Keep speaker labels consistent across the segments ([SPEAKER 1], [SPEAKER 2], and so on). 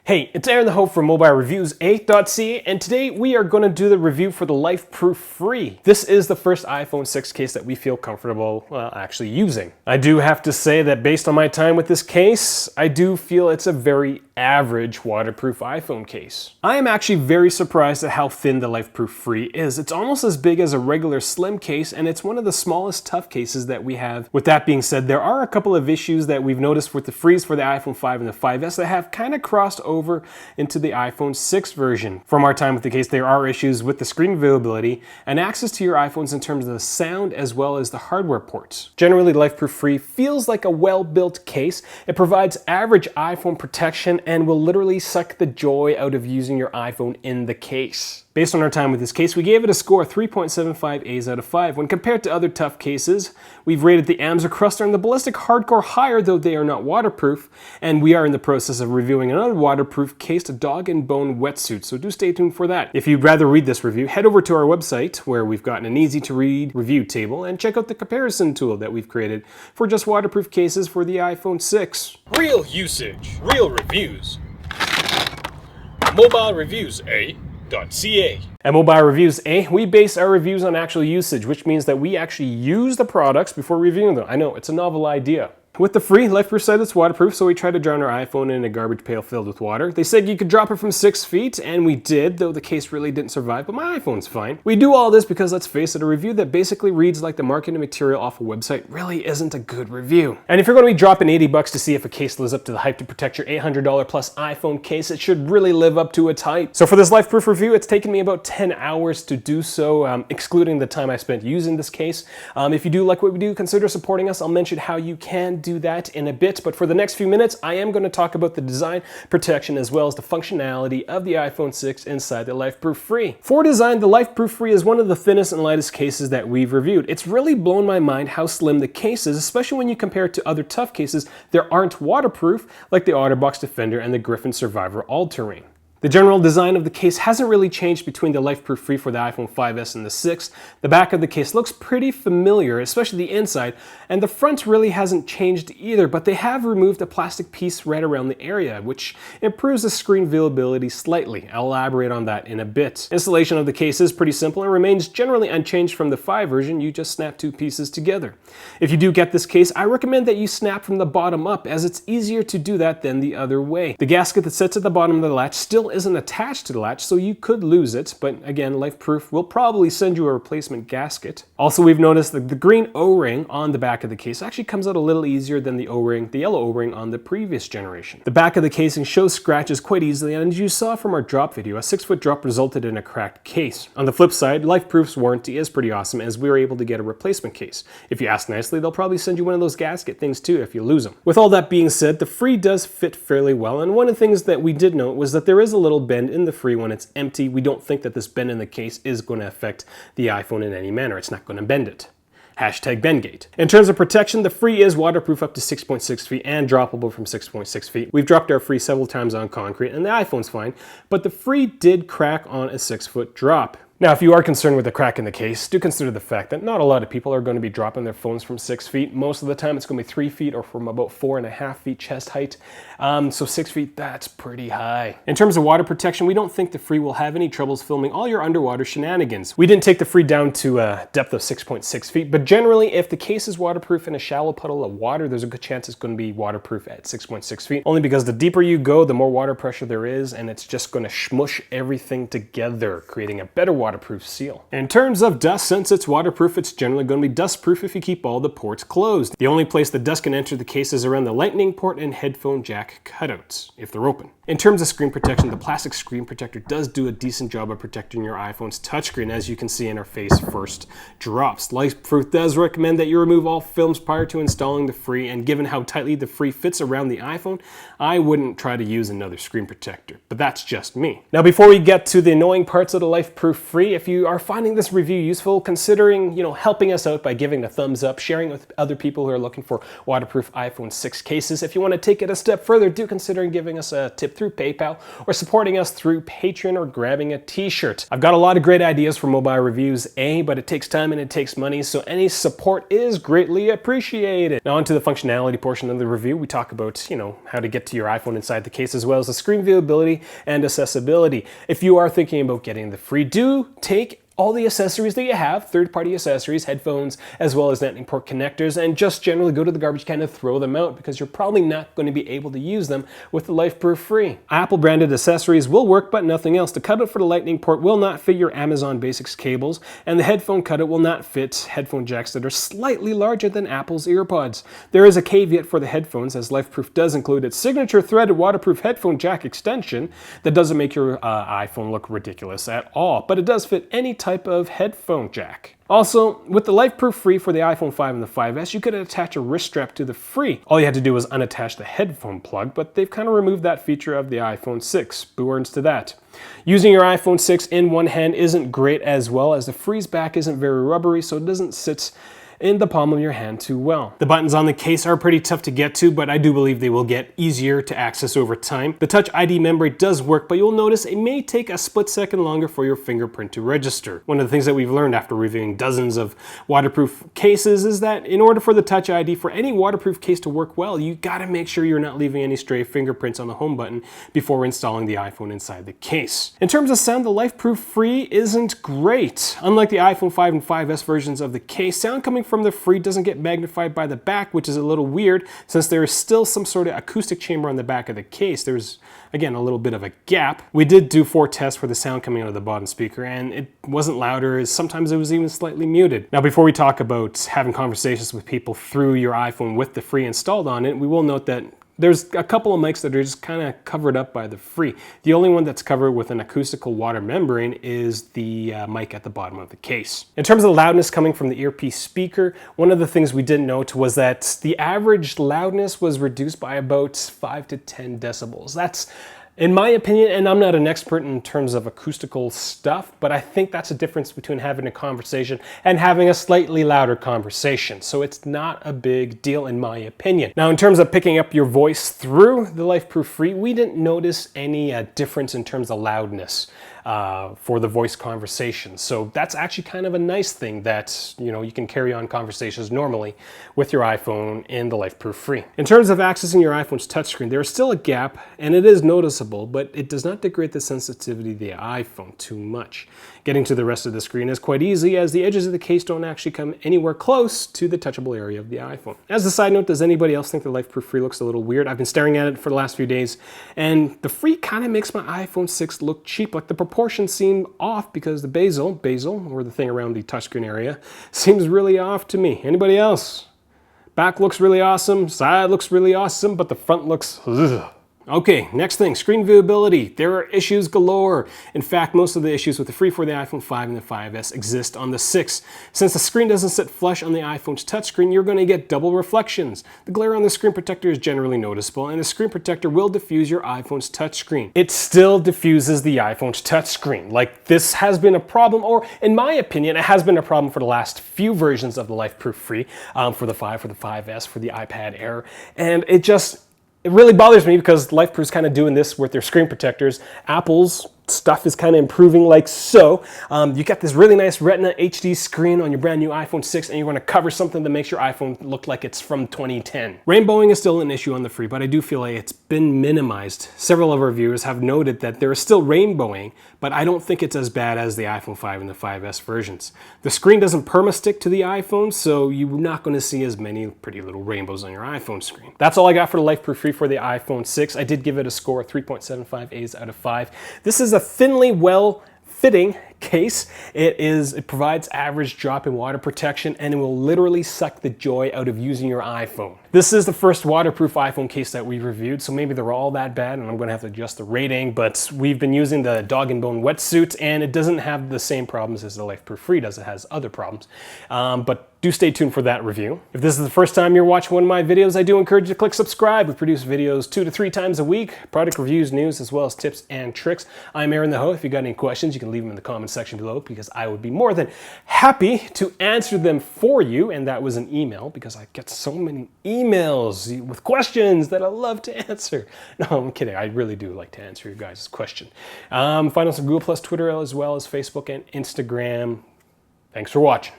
[SPEAKER 1] Hey, it's Aaron the Hope from mobilereviews8.ca, and today we are going to do the review for the LifeProof Fre. This is the first iPhone 6 case that we feel comfortable, actually using. I do have to say that based on my time with this case, I do feel it's a very average waterproof iPhone case. I am actually very surprised at how thin the LifeProof Fre is. It's almost as big as a regular slim case, and it's one of the smallest tough cases that we have. With that being said, there are a couple of issues that we've noticed with the Fres for the iPhone 5 and the 5S that have kind of crossed over into the iPhone 6 version. From our time with the case, there are issues with the screen availability and access to your iPhones in terms of the sound as well as the hardware ports. Generally, LifeProof Fre feels like a well-built case. It provides average iPhone protection and will literally suck the joy out of using your iPhone in the case. Based on our time with this case, we gave it a score of 3.75 A's out of 5. When compared to other tough cases, we've rated the Amsa Cruster and the Ballistic Hardcore higher, though they are not waterproof, and we are in the process of reviewing another waterproof cased dog and bone wetsuit, so do stay tuned for that. If you'd rather read this review, head over to our website where we've gotten an easy-to-read review table and check out the comparison tool that we've created for just waterproof cases for the iPhone 6.
[SPEAKER 2] Real usage, real reviews. mobilereviews8.ca.
[SPEAKER 1] At Mobile Reviews A, we base our reviews on actual usage, which means that we actually use the products before reviewing them. I know, it's a novel idea. With the Fre, LifeProof said it's waterproof, so we tried to drown our iPhone in a garbage pail filled with water. They said you could drop it from 6 feet, and we did, though the case really didn't survive, but my iPhone's fine. We do all this because, let's face it, a review that basically reads like the marketing material off a website really isn't a good review. And if you're going to be dropping $80 to see if a case lives up to the hype to protect your $800 plus iPhone case, it should really live up to its hype. So for this LifeProof review, it's taken me about 10 hours to do so, excluding the time I spent using this case. If you do like what we do, consider supporting us. I'll mention how you can do that in a bit. But for the next few minutes, I am going to talk about the design, protection, as well as the functionality of the iPhone 6 inside the LifeProof Fre. For design, the LifeProof Fre is one of the thinnest and lightest cases that we've reviewed. It's really blown my mind how slim the case is, especially when you compare it to other tough cases that aren't waterproof, like the OtterBox Defender and the Griffin Survivor All-Terrain. The general design of the case hasn't really changed between the LifeProof Fre for the iPhone 5S and the 6. The back of the case looks pretty familiar, especially the inside, and the front really hasn't changed either, but they have removed a plastic piece right around the area, which improves the screen availability slightly. I'll elaborate on that in a bit. Installation of the case is pretty simple and remains generally unchanged from the 5 version. You just snap 2 pieces together. If you do get this case, I recommend that you snap from the bottom up, as it's easier to do that than the other way. The gasket that sits at the bottom of the latch still isn't attached to the latch, so you could lose it, but again, LifeProof will probably send you a replacement gasket. Also, we've noticed that the green O-ring on the back of the case actually comes out a little easier than the yellow O-ring on the previous generation. The back of the casing shows scratches quite easily, and as you saw from our drop video, a 6-foot drop resulted in a cracked case. On the flip side, LifeProof's warranty is pretty awesome, as we were able to get a replacement case. If you ask nicely, they'll probably send you one of those gasket things too if you lose them. With all that being said, the Fre does fit fairly well, and one of the things that we did note was that there is a little bend in the Fre when it's empty. We don't think that this bend in the case is going to affect the iPhone in any manner. It's not going to bend it. Hashtag Bendgate. In terms of protection, the Fre is waterproof up to 6.6 feet and droppable from 6.6 feet. We've dropped our Fre several times on concrete and the iPhone's fine, but the Fre did crack on a 6-foot drop. Now, if you are concerned with the crack in the case, do consider the fact that not a lot of people are going to be dropping their phones from 6 feet. Most of the time, it's going to be 3 feet or from about 4.5 feet chest height. So 6 feet, that's pretty high. In terms of water protection, we don't think the Fre will have any troubles filming all your underwater shenanigans. We didn't take the Fre down to a depth of 6.6 feet, but generally, if the case is waterproof in a shallow puddle of water, there's a good chance it's going to be waterproof at 6.6 feet, only because the deeper you go, the more water pressure there is, and it's just going to smush everything together, creating a better waterproof seal. In terms of dust, since it's waterproof, it's generally going to be dustproof if you keep all the ports closed. The only place that dust can enter the case is around the lightning port and headphone jack cutouts, if they're open. In terms of screen protection, the plastic screen protector does do a decent job of protecting your iPhone's touchscreen, as you can see in our face first drops. LifeProof does recommend that you remove all films prior to installing the Fre, and given how tightly the Fre fits around the iPhone, I wouldn't try to use another screen protector, but that's just me. Now, before we get to the annoying parts of the LifeProof Fre. If you are finding this review useful, considering helping us out by giving a thumbs up, sharing with other people who are looking for waterproof iPhone 6 cases. If you want to take it a step further, do consider giving us a tip through PayPal or supporting us through Patreon or grabbing a t-shirt. I've got a lot of great ideas for mobile reviews, but it takes time and it takes money, so any support is greatly appreciated. Now onto the functionality portion of the review. We talk about, how to get to your iPhone inside the case, as well as the screen viewability and accessibility. If you are thinking about getting the Fre, do take all the accessories that you have, third-party accessories, headphones, as well as lightning port connectors, and just generally go to the garbage can and throw them out, because you're probably not going to be able to use them with the LifeProof Fre. Apple-branded accessories will work, but nothing else. The cutout for the lightning port will not fit your Amazon Basics cables, and the headphone cutout will not fit headphone jacks that are slightly larger than Apple's EarPods. There is a caveat for the headphones, as LifeProof does include its signature threaded waterproof headphone jack extension that doesn't make your iPhone look ridiculous at all, but it does fit any type of headphone jack. Also, with the LifeProof Fre for the iPhone 5 and the 5S, you could attach a wrist strap to the Fre. All you had to do was unattach the headphone plug, but they've kind of removed that feature of the iPhone 6. Boo earns to that. Using your iPhone 6 in one hand isn't great, as well as the Fre's back isn't very rubbery, so it doesn't sit in the palm of your hand too well. The buttons on the case are pretty tough to get to, but I do believe they will get easier to access over time. The Touch ID membrane does work, but you'll notice it may take a split second longer for your fingerprint to register. One of the things that we've learned after reviewing dozens of waterproof cases is that in order for the Touch ID for any waterproof case to work well, you gotta make sure you're not leaving any stray fingerprints on the home button before installing the iPhone inside the case. In terms of sound, the LifeProof Fre isn't great. Unlike the iPhone 5 and 5S versions of the case, sound coming from the Fre doesn't get magnified by the back, which is a little weird since there is still some sort of acoustic chamber on the back of the case. There's, again, a little bit of a gap. We did do 4 tests for the sound coming out of the bottom speaker, and it wasn't louder. Sometimes it was even slightly muted. Now, before we talk about having conversations with people through your iPhone with the Fre installed on it, we will note that there's a couple of mics that are just kind of covered up by the Fre. The only one that's covered with an acoustical water membrane is the mic at the bottom of the case. In terms of the loudness coming from the earpiece speaker, one of the things we did note was that the average loudness was reduced by about 5 to 10 decibels. That's, in my opinion, and I'm not an expert in terms of acoustical stuff, but I think that's a difference between having a conversation and having a slightly louder conversation. So it's not a big deal in my opinion. Now, in terms of picking up your voice through the LifeProof Fre, we didn't notice any difference in terms of loudness for the voice conversation. So that's actually kind of a nice thing that, you can carry on conversations normally with your iPhone in the LifeProof Fre. In terms of accessing your iPhone's touchscreen, there is still a gap, and it is noticeable, but it does not degrade the sensitivity of the iPhone too much. Getting to the rest of the screen is quite easy, as the edges of the case don't actually come anywhere close to the touchable area of the iPhone. As a side note, does anybody else think the LifeProof Fre looks a little weird? I've been staring at it for the last few days, and the Fre kind of makes my iPhone 6 look cheap. Like the proportions seem off because the bezel, or the thing around the touchscreen area, seems really off to me. Anybody else? Back looks really awesome, side looks really awesome, but the front looks ugh. Okay, next thing, screen viewability. There are issues galore. In fact, most of the issues with the Fre for the iPhone 5 and the 5S exist on the 6. Since the screen doesn't sit flush on the iPhone's touchscreen, you're going to get double reflections. The glare on the screen protector is generally noticeable, and the screen protector will diffuse your iPhone's touchscreen. It still diffuses the iPhone's touchscreen. Like, this has been a problem, or in my opinion, it has been a problem for the last few versions of the LifeProof Fre, for the 5, for the 5S, for the iPad Air, and it really bothers me because LifeProof's kind of doing this with their screen protectors. Apple's stuff is kind of improving like so. You got this really nice Retina HD screen on your brand new iPhone 6, and you want to cover something that makes your iPhone look like it's from 2010. Rainbowing is still an issue on the Fre, but I do feel like it's been minimized. Several of our viewers have noted that there is still rainbowing, but I don't think it's as bad as the iPhone 5 and the 5S versions. The screen doesn't perma-stick to the iPhone, so you're not going to see as many pretty little rainbows on your iPhone screen. That's all I got for the LifeProof Fre for the iPhone 6. I did give it a score of 3.75 A's out of 5. This is a thinly well-fitting case. It provides average drop in water protection, and it will literally suck the joy out of using your iPhone. This is the first waterproof iPhone case that we reviewed, so maybe they're all that bad and I'm going to have to adjust the rating, but we've been using the dog and bone wetsuit, and it doesn't have the same problems as the LifeProof Fre does. It has other problems, but do stay tuned for that review. If this is the first time you're watching one of my videos, I do encourage you to click subscribe. We produce videos 2 to 3 times a week, product reviews, news, as well as tips and tricks. I'm Aaron the Ho. If you got any questions, you can leave them in the comments comment section below because I would be more than happy to answer them for you. And that was an email because I get so many emails with questions that I love to answer. No, I'm kidding. I really do like to answer your guys' question. Find us on Google+, Twitter, as well as Facebook and Instagram. Thanks for watching.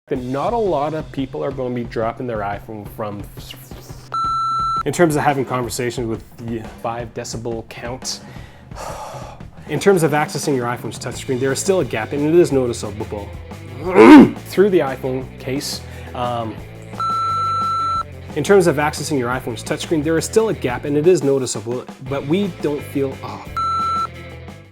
[SPEAKER 1] That not a lot of people are going to be dropping their iPhone from. In terms of having conversations with the 5 decibel count. In terms of accessing your iPhone's touchscreen, there is still a gap, and it is noticeable through the iPhone case. In terms of accessing your iPhone's touchscreen, there is still a gap, and it is noticeable, but we don't feel.